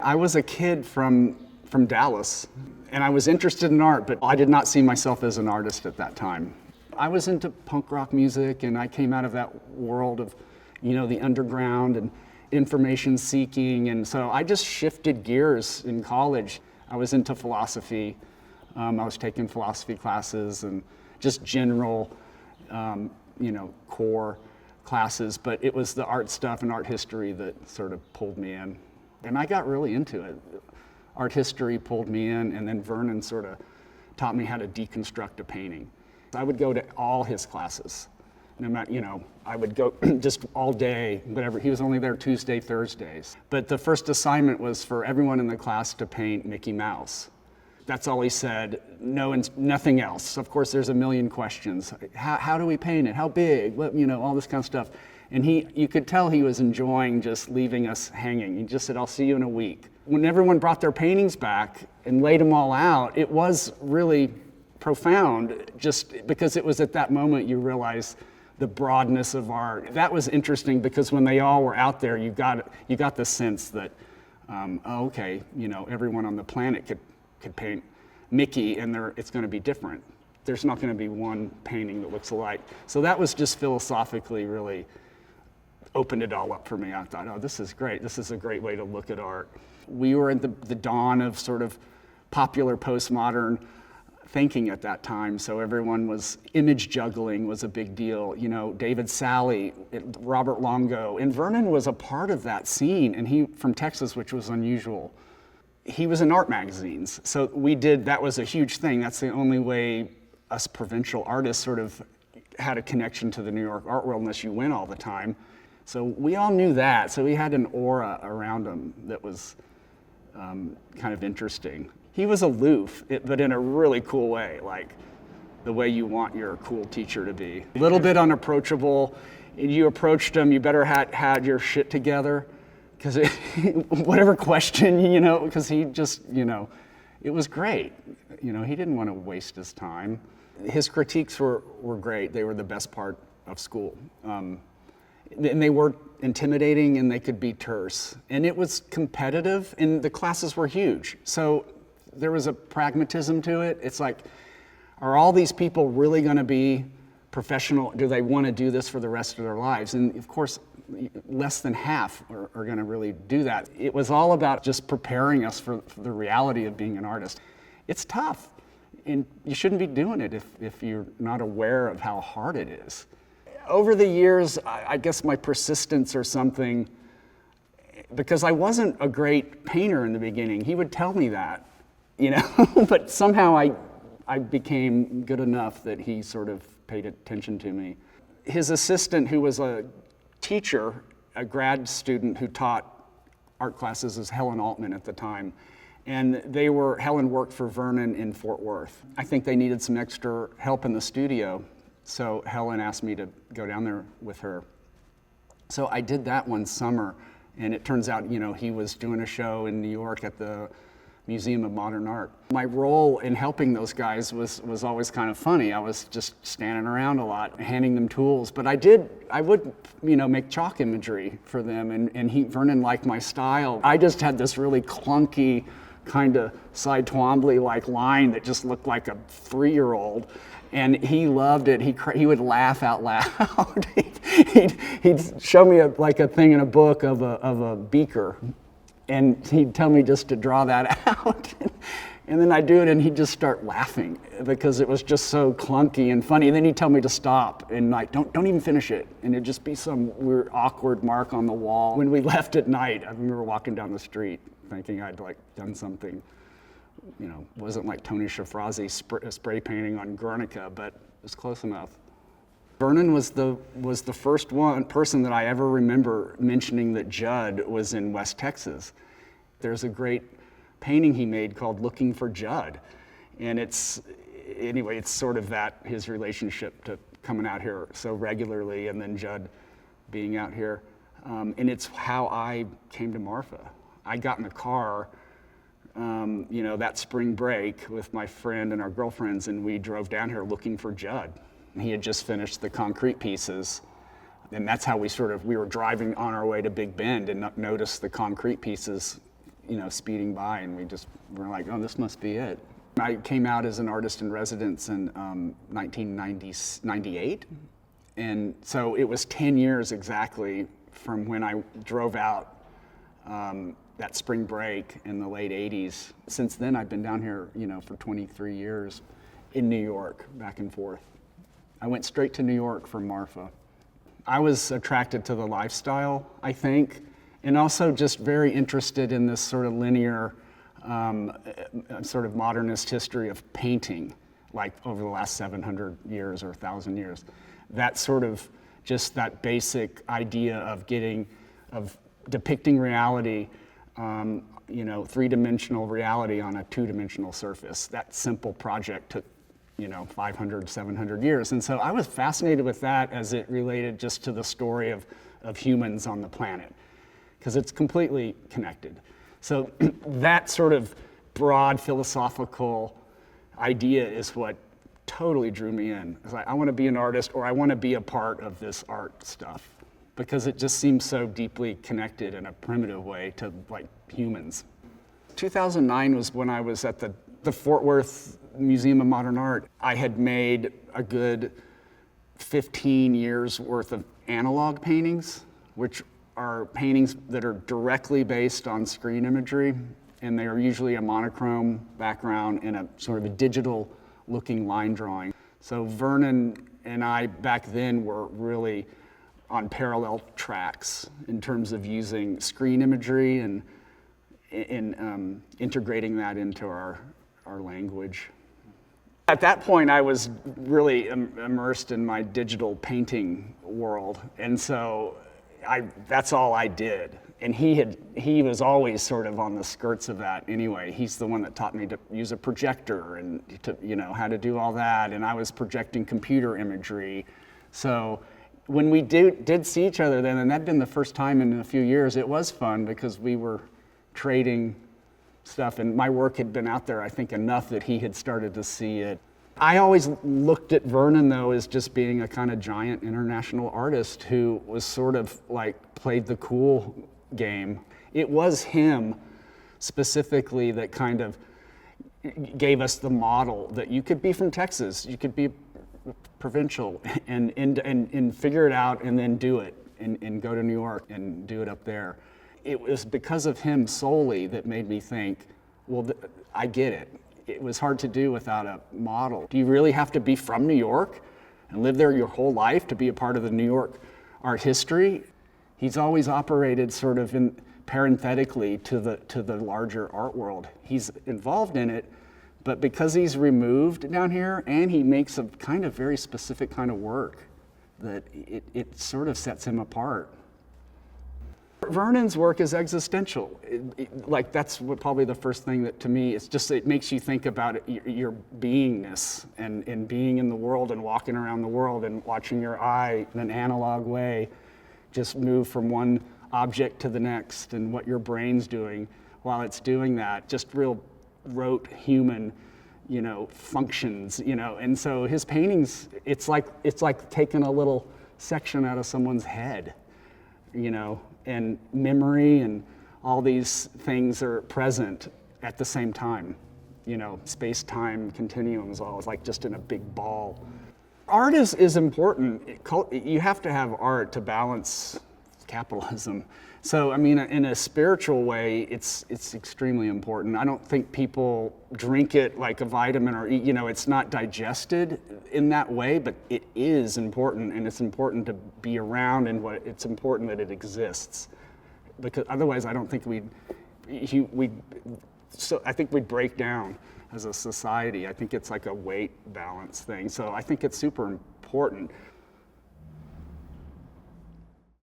I was a kid from Dallas, and I was interested in art, but I did not see myself as an artist at that time. I was into punk rock music, and I came out of that world of, the underground and information seeking, and so I just shifted gears in college. I was into philosophy. I was taking philosophy classes and just general, core classes, but it was the art stuff and art history that sort of pulled me in. And I got really into it. Art history pulled me in, and then Vernon sort of taught me how to deconstruct a painting. I would go to all his classes. No matter, I would go just all day, whatever. He was only there Tuesday, Thursdays. But the first assignment was for everyone in the class to paint Mickey Mouse. That's all he said, no, and nothing else. Of course, there's a million questions. How do we paint it? How big? What, all this kind of stuff. And you could tell he was enjoying just leaving us hanging. He just said, I'll see you in a week. When everyone brought their paintings back and laid them all out, it was really profound, just because it was at that moment you realize the broadness of art. That was interesting because when they all were out there, you got the sense that, everyone on the planet could paint Mickey, and it's going to be different. There's not going to be one painting that looks alike. So that was just philosophically really opened it all up for me. I thought, oh, this is great. This is a great way to look at art. We were at the dawn of sort of popular postmodern thinking at that time, so everyone was, image juggling was a big deal. David Sally, Robert Longo, and Vernon was a part of that scene, and he from Texas, which was unusual. He was in art magazines, so that was a huge thing. That's the only way us provincial artists sort of had a connection to the New York art world, unless you went all the time. So we all knew that, so he had an aura around him that was kind of interesting. He was aloof, but in a really cool way, like the way you want your cool teacher to be. A little bit unapproachable. You approached him, you better had your shit together, because whatever question, because he just, it was great. He didn't want to waste his time. His critiques were great. They were the best part of school. And they were intimidating, and they could be terse. And it was competitive, and the classes were huge. So there was a pragmatism to it. It's like, are all these people really going to be professional? Do they want to do this for the rest of their lives? And of course, less than half are going to really do that. It was all about just preparing us for the reality of being an artist. It's tough, and you shouldn't be doing it if you're not aware of how hard it is. Over the years, I guess my persistence or something, because I wasn't a great painter in the beginning. He would tell me that, but somehow I became good enough that he sort of paid attention to me. His assistant, who was a teacher, a grad student who taught art classes, was Helen Altman at the time. And Helen worked for Vernon in Fort Worth. I think they needed some extra help in the studio, so Helen asked me to go down there with her. So I did that one summer, and it turns out, he was doing a show in New York at the Museum of Modern Art. My role in helping those guys was always kind of funny. I was just standing around a lot, handing them tools, but I would make chalk imagery for them, and Vernon liked my style. I just had this really clunky, kind of Cy Twombly-like line that just looked like a 3-year-old. And he loved it. He would laugh out loud. he'd show me a thing in a book of a beaker, and he'd tell me just to draw that out. And then I'd do it, and he'd just start laughing because it was just so clunky and funny. And then he'd tell me to stop and don't even finish it. And it'd just be some weird, awkward mark on the wall. When we left at night, I remember walking down the street thinking I'd done something. Wasn't like Tony Shafrazi spray painting on Guernica, but it was close enough. Vernon was the first person that I ever remember mentioning that Judd was in West Texas. There's a great painting he made called Looking for Judd. And it's sort of his relationship to coming out here so regularly, and then Judd being out here. And it's how I came to Marfa. I got in the car that spring break with my friend and our girlfriends, and we drove down here looking for Judd. He had just finished the concrete pieces, and that's how we were driving on our way to Big Bend and noticed the concrete pieces, speeding by, and we're like, oh, this must be it. I came out as an artist in residence in 1998, and so it was 10 years exactly from when I drove out that spring break in the late 80s. Since then, I've been down here, for 23 years in New York, back and forth. I went straight to New York from Marfa. I was attracted to the lifestyle, I think, and also just very interested in this sort of linear, sort of modernist history of painting, like over the last 700 years or 1,000 years. That sort of, just that basic idea of depicting reality, three-dimensional reality on a two-dimensional surface. That simple project took 500, 700 years. And so I was fascinated with that as it related just to the story of humans on the planet, because it's completely connected. So that sort of broad philosophical idea is what totally drew me in. It's like, I want to be an artist, or I want to be a part of this art stuff, because it just seems so deeply connected in a primitive way to like humans. 2009 was when I was at the Fort Worth Museum of Modern Art. I had made a good 15 years worth of analog paintings, which are paintings that are directly based on screen imagery, and they are usually a monochrome background and a sort of a digital looking line drawing. So Vernon and I back then were really on parallel tracks in terms of using screen imagery and integrating that into our language. At that point, I was really immersed in my digital painting world, and so that's all I did. And he was always sort of on the skirts of that anyway. He's the one that taught me to use a projector and how to do all that, and I was projecting computer imagery. So when we did see each other then, and that'd been the first time in a few years, it was fun because we were trading stuff, and my work had been out there, I think, enough that he had started to see it. I always looked at Vernon, though, as just being a kind of giant international artist who was sort of like played the cool game. It was him specifically that kind of gave us the model that you could be from Texas, you could be provincial and figure it out and then do it and go to New York and do it up there. It was because of him solely that made me think, well, I get it. It was hard to do without a model. Do you really have to be from New York and live there your whole life to be a part of the New York art history? He's always operated sort of parenthetically to the larger art world. He's involved in it, but because he's removed down here and he makes a kind of very specific kind of work, that it sort of sets him apart. Vernon's work is existential. Like that's what probably the first thing that to me, it makes you think about your beingness and being in the world and walking around the world and watching your eye in an analog way just move from one object to the next, and what your brain's doing while it's doing that, just real rote human functions, and so his paintings, it's like taking a little section out of someone's head, and memory and all these things are present at the same time. Space-time continuum is always like just in a big ball. Art is important. You have to have art to balance capitalism. So, I mean, in a spiritual way, it's extremely important. I don't think people drink it like a vitamin or eat, it's not digested in that way, but it is important, and it's important to be around, and it's important that it exists. Because otherwise, I don't think I think we'd break down as a society. I think it's like a weight balance thing. So I think it's super important.